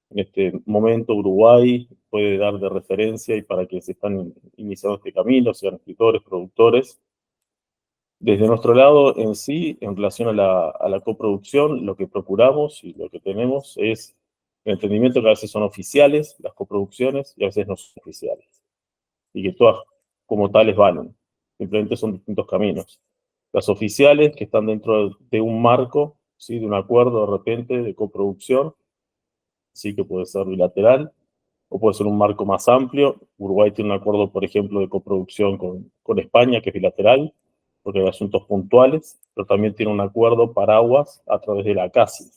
en este momento Uruguay puede dar de referencia y para que se están iniciando este camino, sean escritores, productores. Desde nuestro lado en sí, en relación a la coproducción, lo que procuramos y lo que tenemos es el entendimiento que a veces son oficiales las coproducciones y a veces no son oficiales. Y que todas como tales valen. Simplemente son distintos caminos. Las oficiales que están dentro de un marco, ¿sí? De un acuerdo de repente de coproducción, sí, que puede ser bilateral o puede ser un marco más amplio. Uruguay tiene un acuerdo, por ejemplo, de coproducción con España, que es bilateral, porque hay asuntos puntuales, pero también tiene un acuerdo paraguas a través de la CASI,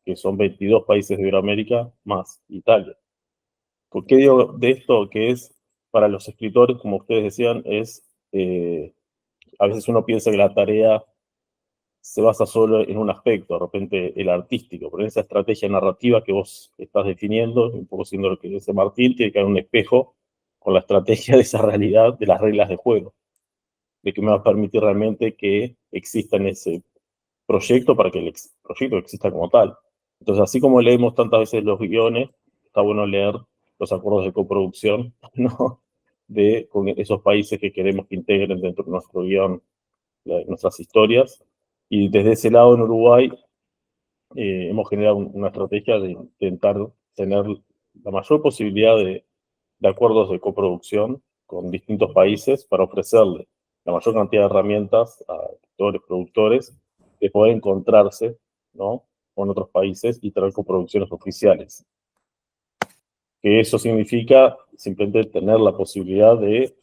que son 22 países de Iberoamérica más Italia. ¿Por qué digo de esto? Que es para los escritores, como ustedes decían, a veces uno piensa que la tarea se basa solo en un aspecto, de repente el artístico, pero en esa estrategia narrativa que vos estás definiendo, un poco siendo lo que dice Martín, tiene que haber un espejo con la estrategia de esa realidad, de las reglas de juego, de que me va a permitir realmente que exista en ese proyecto para que el proyecto exista como tal. Entonces, así como leemos tantas veces los guiones, está bueno leer los acuerdos de coproducción, ¿no? Con esos países que queremos que integren dentro de nuestro guión nuestras historias. Y desde ese lado en Uruguay hemos generado una estrategia de intentar tener la mayor posibilidad de acuerdos de coproducción con distintos países para ofrecerle la mayor cantidad de herramientas a actores, productores, de poder encontrarse, ¿no? Con otros países y traer coproducciones oficiales. Que eso significa simplemente tener la posibilidad de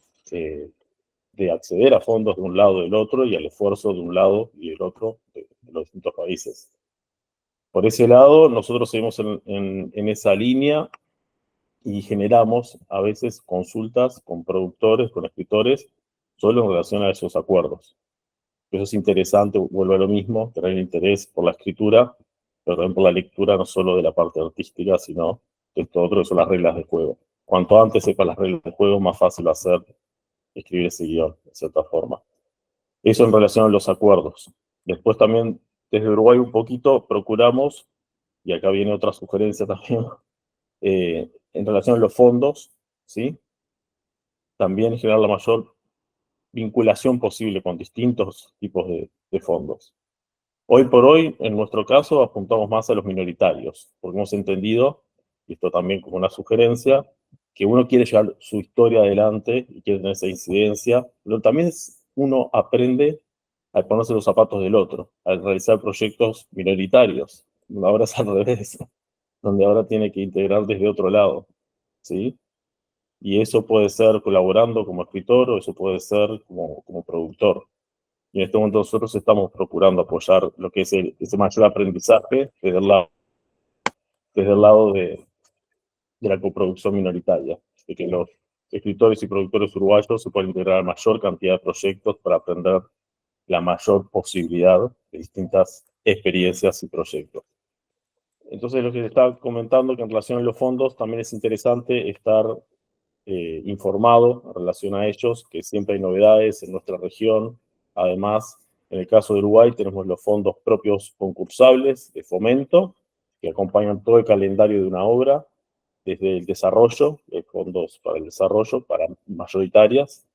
acceder a fondos de un lado o del otro y al esfuerzo de un lado y del otro de los distintos países. Por ese lado, nosotros seguimos en esa línea y generamos a veces consultas con productores, con escritores, solo en relación a esos acuerdos. Eso es interesante, vuelve a lo mismo, tener interés por la escritura, pero también por la lectura, no solo de la parte artística, sino de todo otro, que son las reglas de juego. Cuanto antes sepa las reglas de juego, más fácil va a ser escribir ese guión, de cierta forma. Eso en relación a los acuerdos. Después también, desde Uruguay un poquito, procuramos, y acá viene otra sugerencia también, en relación a los fondos, ¿sí? También generar la mayor vinculación posible con distintos tipos de fondos. Hoy por hoy, en nuestro caso, apuntamos más a los minoritarios, porque hemos entendido, y esto también como una sugerencia, que uno quiere llevar su historia adelante y quiere tener esa incidencia, pero también uno aprende a ponerse los zapatos del otro, a realizar proyectos minoritarios. Ahora es al revés, donde ahora tiene que integrar desde otro lado, ¿sí? Y eso puede ser colaborando como escritor o eso puede ser como productor. Y en este momento nosotros estamos procurando apoyar lo que es ese mayor aprendizaje desde el lado de la coproducción minoritaria, de que los escritores y productores uruguayos se pueden integrar a mayor cantidad de proyectos para aprender la mayor posibilidad de distintas experiencias y proyectos. Entonces, lo que estaba comentando, que en relación a los fondos también es interesante estar informado en relación a ellos, que siempre hay novedades en nuestra región. Además, en el caso de Uruguay tenemos los fondos propios concursables de fomento, que acompañan todo el calendario de una obra, desde el desarrollo, fondos para el desarrollo, para mayoritarias,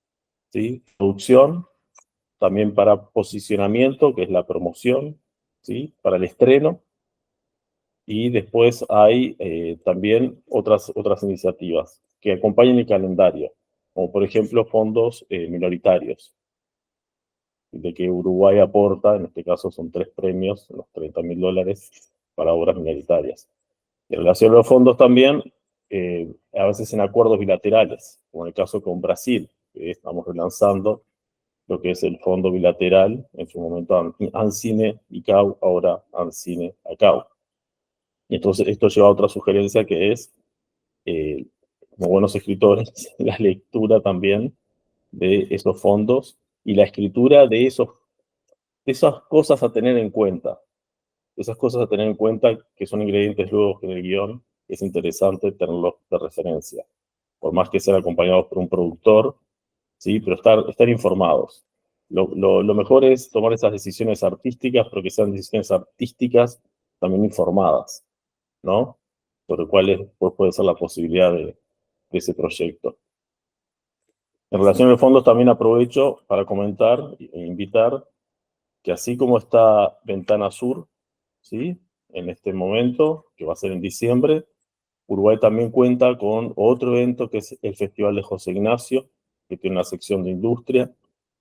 ¿sí? Producción, también para posicionamiento, que es la promoción, ¿sí? Para el estreno, y después hay también otras iniciativas que acompañan el calendario, como por ejemplo fondos minoritarios, de que Uruguay aporta, en este caso son 3 premios, los $30.000 para obras minoritarias. En relación a los fondos también, a veces en acuerdos bilaterales, como en el caso con Brasil, que estamos relanzando lo que es el fondo bilateral, en su momento ANCINE ICAO, ahora ANCINE ACAO. Y entonces esto lleva a otra sugerencia que es, como buenos escritores, la lectura también de esos fondos y la escritura de esas cosas a tener en cuenta. Esas cosas a tener en cuenta que son ingredientes luego en el guión, es interesante tenerlos de referencia. Por más que sean acompañados por un productor, ¿sí? Pero estar informados. Lo mejor es tomar esas decisiones artísticas, pero que sean decisiones artísticas también informadas, ¿no? Sobre cuál puede ser la posibilidad de ese proyecto. En relación a los fondos, también aprovecho para comentar e invitar que así como está Ventana Sur, ¿sí? En este momento, que va a ser en diciembre, Uruguay también cuenta con otro evento que es el Festival de José Ignacio, que tiene una sección de industria,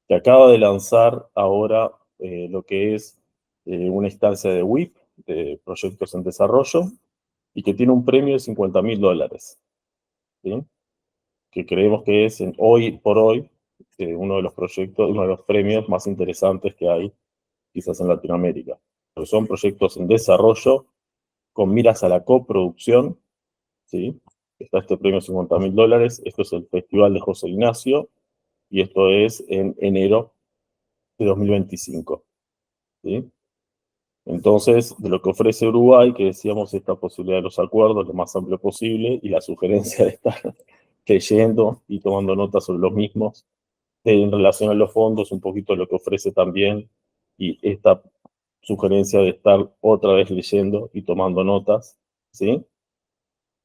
que acaba de lanzar ahora lo que es una instancia de WIP, de proyectos en desarrollo, y que tiene un premio de $50.000, ¿sí? Que creemos que es hoy por hoy uno de los proyectos, uno de los premios más interesantes que hay quizás en Latinoamérica. Pero son proyectos en desarrollo con miras a la coproducción, ¿sí? Está este premio de $50.000, esto es el Festival de José Ignacio, y esto es en enero de 2025, ¿sí? Entonces, de lo que ofrece Uruguay, que decíamos esta posibilidad de los acuerdos lo más amplio posible y la sugerencia de estar leyendo y tomando notas sobre los mismos, en relación a los fondos, un poquito lo que ofrece también, y esta sugerencia de estar otra vez leyendo y tomando notas, ¿sí?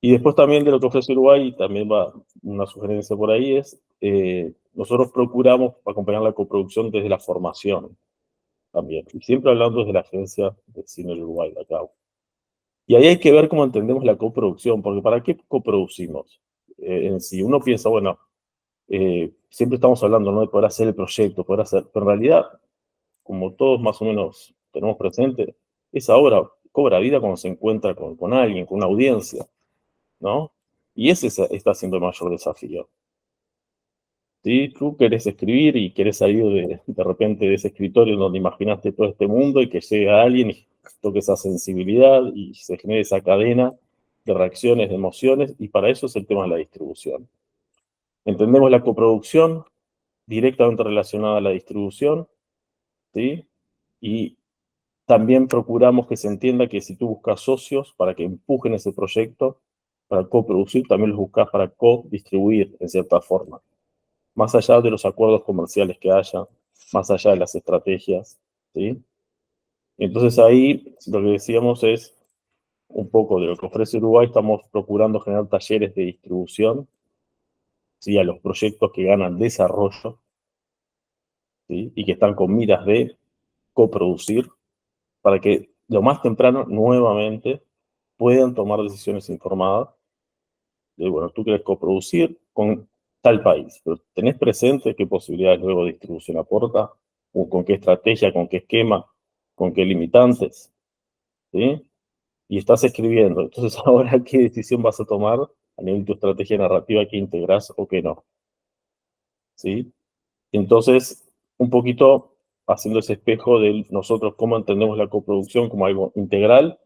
Y después también de lo que ofrece Uruguay, también va una sugerencia por ahí, es nosotros procuramos acompañar la coproducción desde la formación también, y siempre hablando desde la Agencia de Cine del Uruguay, la ACAU. Y ahí hay que ver cómo entendemos la coproducción, porque ¿para qué coproducimos? En sí, uno piensa, bueno, siempre estamos hablando, ¿no?, de poder hacer el proyecto, poder hacer, pero en realidad, como todos más o menos tenemos presente, esa obra cobra vida cuando se encuentra con alguien, con una audiencia, ¿no? Y ese está siendo el mayor desafío. ¿Sí? Tú querés escribir y querés salir de repente de ese escritorio donde imaginaste todo este mundo y que llegue a alguien y toque esa sensibilidad y se genere esa cadena de reacciones, de emociones, y para eso es el tema de la distribución. Entendemos la coproducción directamente relacionada a la distribución, ¿sí? Y también procuramos que se entienda que si tú buscas socios para que empujen ese proyecto, para coproducir, también los buscas para co-distribuir en cierta forma. Más allá de los acuerdos comerciales que haya, más allá de las estrategias, ¿sí? Entonces ahí lo que decíamos es un poco de lo que ofrece Uruguay, estamos procurando generar talleres de distribución, ¿sí? A los proyectos que ganan desarrollo, ¿sí? Y que están con miras de coproducir, para que lo más temprano, nuevamente, puedan tomar decisiones informadas de, bueno, tú quieres coproducir con tal país, pero ¿tenés presente qué posibilidades luego de distribución aporta? ¿O con qué estrategia, con qué esquema, con qué limitantes? ¿Sí? Y estás escribiendo. Entonces, ahora, ¿qué decisión vas a tomar a nivel de tu estrategia narrativa que integrás o que no? ¿Sí? Entonces, un poquito haciendo ese espejo de nosotros cómo entendemos la coproducción como algo integral,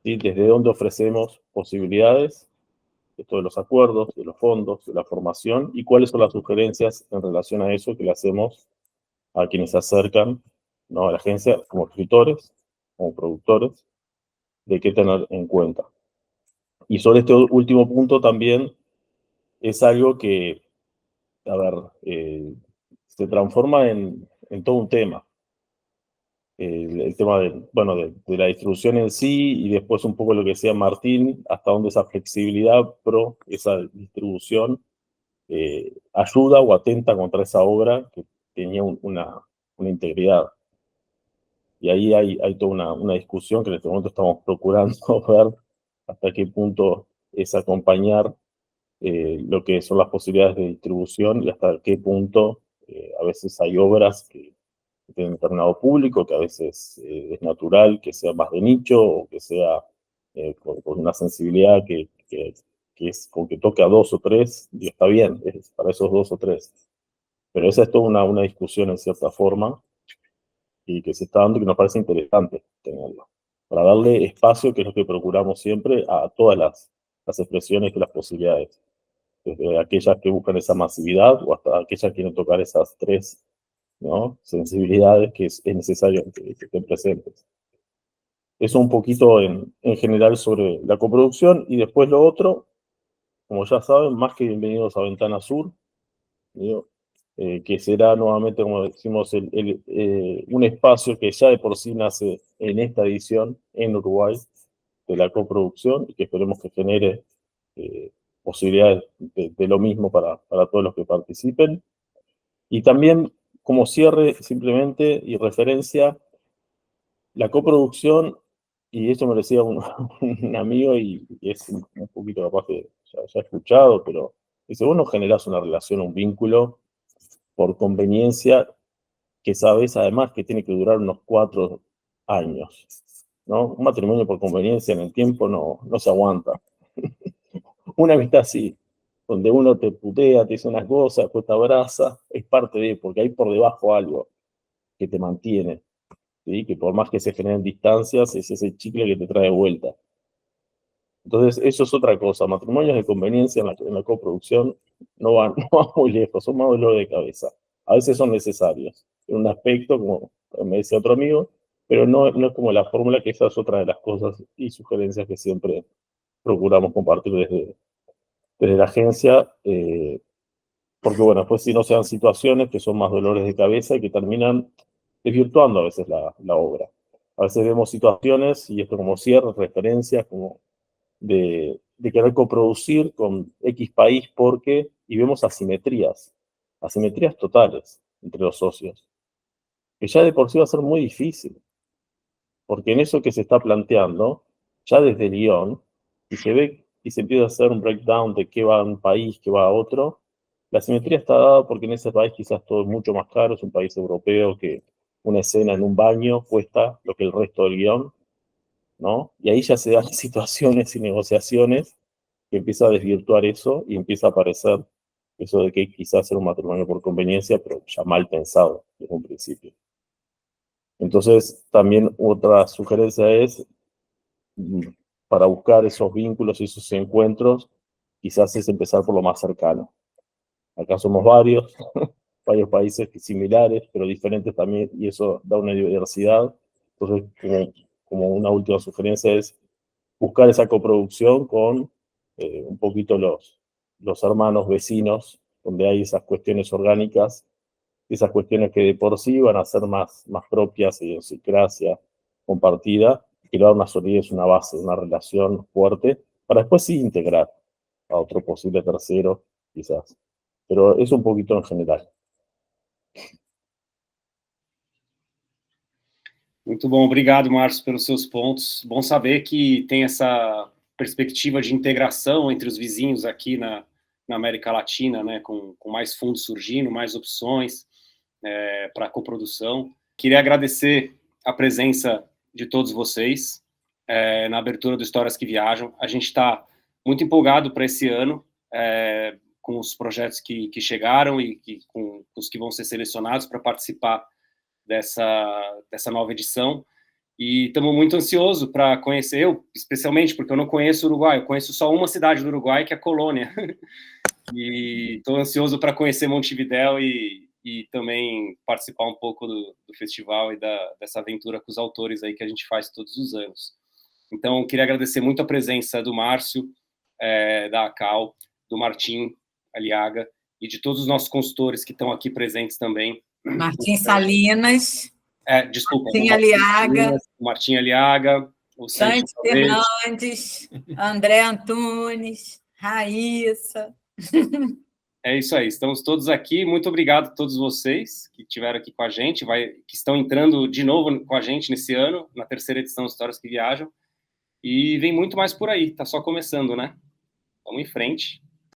¿sí? Desde dónde ofrecemos posibilidades, de todos los acuerdos, de los fondos, de la formación, y cuáles son las sugerencias en relación a eso que le hacemos a quienes se acercan, ¿no? A la agencia como escritores, como productores, de qué tener en cuenta. Y sobre este último punto también es algo que, a ver, se transforma en todo un tema. El tema bueno, de la distribución en sí y después un poco lo que decía Martín, hasta dónde esa flexibilidad pro esa distribución ayuda o atenta contra esa obra que tenía una integridad. Y ahí hay toda una discusión que en este momento estamos procurando ver hasta qué punto es acompañar lo que son las posibilidades de distribución y hasta qué punto a veces hay obras que tienen determinado público, que a veces es natural que sea más de nicho o que sea con una sensibilidad que es con que toque a dos o tres, y está bien, es para esos dos o tres. Pero esa es toda una discusión en cierta forma y que se está dando y que nos parece interesante tenerlo. Para darle espacio, que es lo que procuramos siempre, a todas las expresiones y las posibilidades. Desde aquellas que buscan esa masividad o hasta aquellas que quieren tocar esas tres, ¿no? Sensibilidades que es necesario que estén presentes. Eso un poquito en general sobre la coproducción y después lo otro, como ya saben, más que bienvenidos a Ventana Sur, ¿no? Que será nuevamente, como decimos, un espacio que ya de por sí nace en esta edición en Uruguay de la coproducción y que esperemos que genere posibilidades de lo mismo para todos los que participen. Y también como cierre simplemente y referencia, la coproducción, y esto me lo decía un amigo y es un poquito capaz que ya he escuchado, pero dice, vos no generás una relación, un vínculo por conveniencia que sabes además que tiene que durar unos 4 años, ¿no? Un matrimonio por conveniencia en el tiempo no se aguanta. Una amistad así, donde uno te putea, te dice unas cosas, después te abraza, es parte de, porque hay por debajo algo que te mantiene, ¿sí? Que por más que se generen distancias, es ese chicle que te trae de vuelta. Entonces, eso es otra cosa. Matrimonios de conveniencia en la coproducción no van muy lejos, son más dolor de cabeza. A veces son necesarios, en un aspecto, como me decía otro amigo, pero no es como la fórmula, que esa es otra de las cosas y sugerencias que siempre procuramos compartir desde la agencia, porque bueno, pues si no sean situaciones que son más dolores de cabeza y que terminan desvirtuando a veces la obra. A veces vemos situaciones, y esto como cierre, referencias, como de querer coproducir con X país y vemos asimetrías totales entre los socios, que ya de por sí va a ser muy difícil, porque en eso que se está planteando, ya desde el guión, y se ve y se empieza a hacer un breakdown de qué va a un país, qué va a otro, la asimetría está dada porque en ese país quizás todo es mucho más caro, es un país europeo que una escena en un baño cuesta lo que el resto del guión, ¿no? Y ahí ya se dan situaciones y negociaciones que empieza a desvirtuar eso y empieza a aparecer eso de que quizás era un matrimonio por conveniencia, pero ya mal pensado desde un principio. Entonces, también otra sugerencia es, para buscar esos vínculos y esos encuentros, quizás es empezar por lo más cercano. Acá somos varios países similares, pero diferentes también, y eso da una diversidad. Entonces, como una última sugerencia es buscar esa coproducción con un poquito los hermanos vecinos, donde hay esas cuestiones orgánicas, esas cuestiones que de por sí van a ser más propias, idiosincrasia compartida, que le da una solidez, una base, una relación fuerte, para después sí integrar a otro posible tercero, quizás pero es un poquito en general. Muito bom, obrigado, Márcio, pelos seus pontos. Bom saber que tem essa perspectiva de integração entre os vizinhos aqui na América Latina, né, com mais fundos surgindo, mais opções para coprodução. Queria agradecer a presença de todos vocês na abertura do Histórias que Viajam. A gente está muito empolgado para esse ano, com os projetos que chegaram e com os que vão ser selecionados para participar dessa nova edição. E estamos muito ansiosos para conhecer, eu especialmente, porque eu não conheço o Uruguai, eu conheço só uma cidade do Uruguai, que é Colônia. E estou ansioso para conhecer Montevidéu e também participar um pouco do festival e dessa aventura com os autores aí que a gente faz todos os anos. Então, queria agradecer muito a presença do Márcio, da ACAL, do Martim Aliaga e de todos os nossos consultores que estão aqui presentes também. Martim Salinas. Desculpa. Martim O Aliaga. Martim Aliaga. O Santos Fernandes. André Antunes. Raíssa. É isso aí, estamos todos aqui. Muito obrigado a todos vocês que estiveram aqui com a gente, que estão entrando de novo com a gente nesse ano, na terceira edição de Histórias que Viajam. E vem muito mais por aí, tá só começando, né? Vamos em frente.